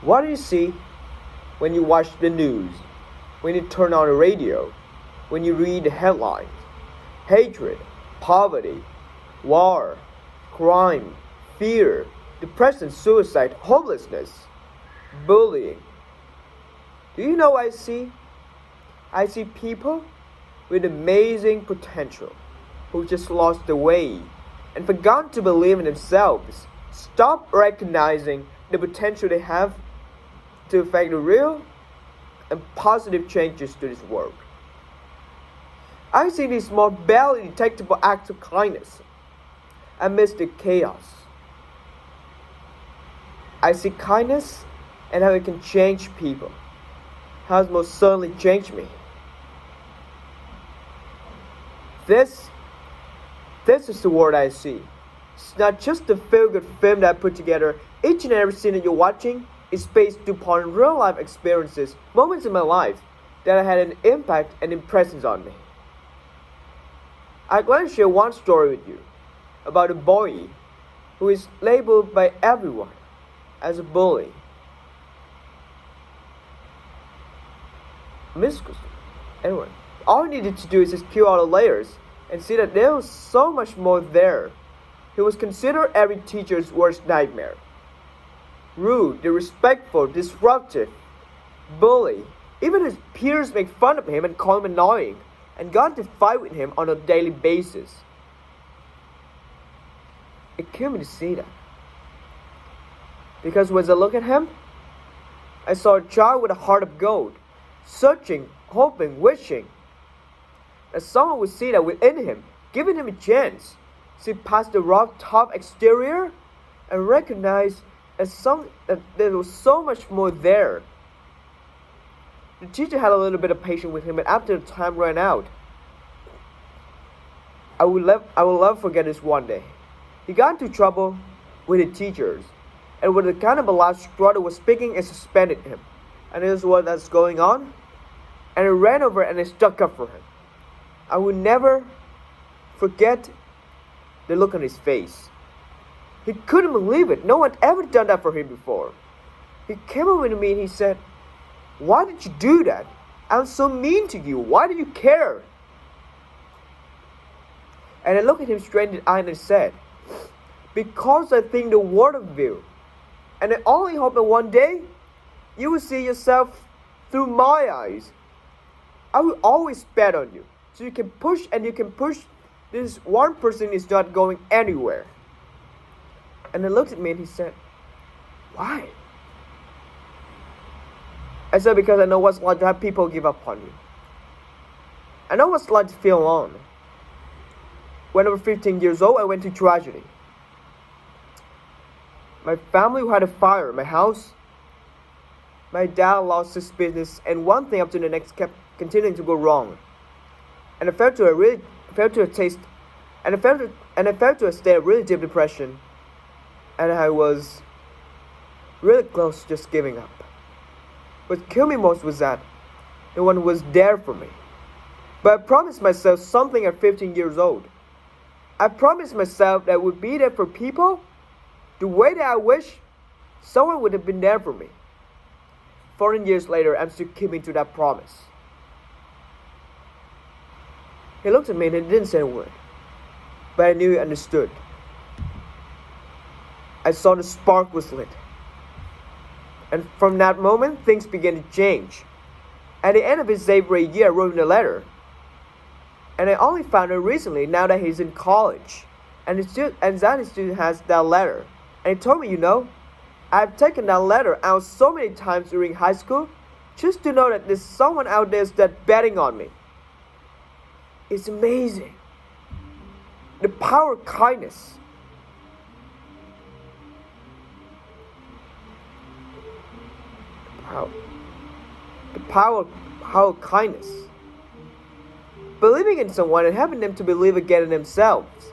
What do you see when you watch the news, when you turn on the radio, when you read the headlines? Hatred, poverty, war, crime, fear, depression, suicide, homelessness, bullying. Do you know what I see? I see people with amazing potential who just lost their way and forgot to believe in themselves, stop recognizing the potential they have to effect real and positive changes to this world. I see these small, barely detectable acts of kindness amidst the chaos. I see kindness and how it can change people. How it's most certainly changed me. This is the world I see. It's not just a feel-good film that I put together. Each and every scene that you're watching is based upon real-life experiences, moments in my life that had an impact and impressions on me. I'd like to share one story with you about a boy who is labeled by everyone as a bully. Anyway, all he needed to do is just peel out the layers and see that there was so much more there. He was considered every teacher's worst nightmare. Rude, disrespectful, disruptive, bully. Even his peers make fun of him and call him annoying and got into fight with him on a daily basis. It killed me to see that. Because when I look at him, I saw a child with a heart of gold, searching, hoping, wishing that someone would see that within him, giving him a chance, see past the rough, tough exterior, and recognize that there was so much more there. The teacher had a little bit of patience with him, but after the time ran out, I will never forget this one day. He got into trouble with the teachers, and with the kind of a large straw that was speaking and suspended him. And this is what that's going on. And I ran over and I stuck up for him. I will never forget the look on his face. He couldn't believe it. No one had ever done that for him before. He came over to me and he said, "Why did you do that? I'm so mean to you. Why do you care?" And I looked at him straight in the eye and I said, "Because I think the world of you. And I only hope that one day you will see yourself through my eyes. I will always bet on you. So you can push and you can push. This one person is not going anywhere." And he looked at me and he said, "Why?" I said, "Because I know what it's like to have people give up on you. I know what it's like to feel alone." When I was 15 years old, I went through tragedy. My family had a fire in my house. My dad lost his business, and one thing after the next kept continuing to go wrong. And I fell to a state of really deep depression, and I was really close to just giving up. What killed me most was that no one was there for me. But I promised myself something at 15 years old. I promised myself that I would be there for people the way that I wish someone would have been there for me. 14 years later, I'm still keeping to that promise. He looked at me and he didn't say a word, but I knew he understood. I saw the spark was lit. And from that moment, things began to change. At the end of his for a year, I wrote him a letter. And I only found out recently, now that he's in college. And that student has that letter. And he told me, I've taken that letter out so many times during high school just to know that there's someone out there that's betting on me. It's amazing. The power of kindness. The power of kindness. Believing in someone and having them to believe again in themselves.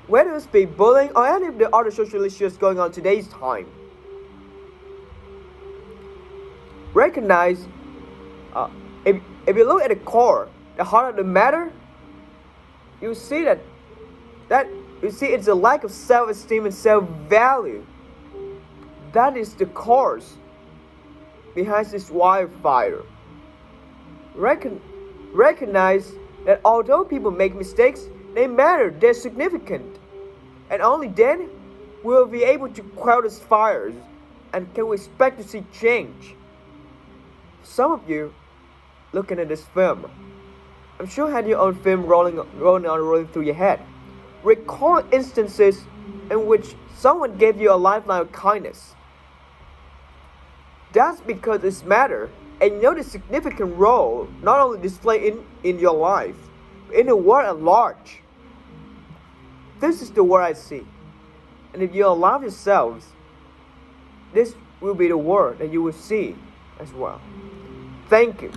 Whether it's be bullying or any of the other social issues going on today's time. Recognize, if you look at the core, the heart of the matter, you see it's a lack of self-esteem and self-value That is the cause behind this wildfire. Recognize that although people make mistakes, they matter, they're significant. And only then will we be able to quell these fires and can we expect to see change. Some of you looking at this film, I'm sure had your own film rolling through your head. Recall instances in which someone gave you a lifeline of kindness. That's because it's matter and you know the significant role not only displayed in your life, but in the world at large. This is the world I see. And if you allow yourselves, this will be the world that you will see as well. Thank you.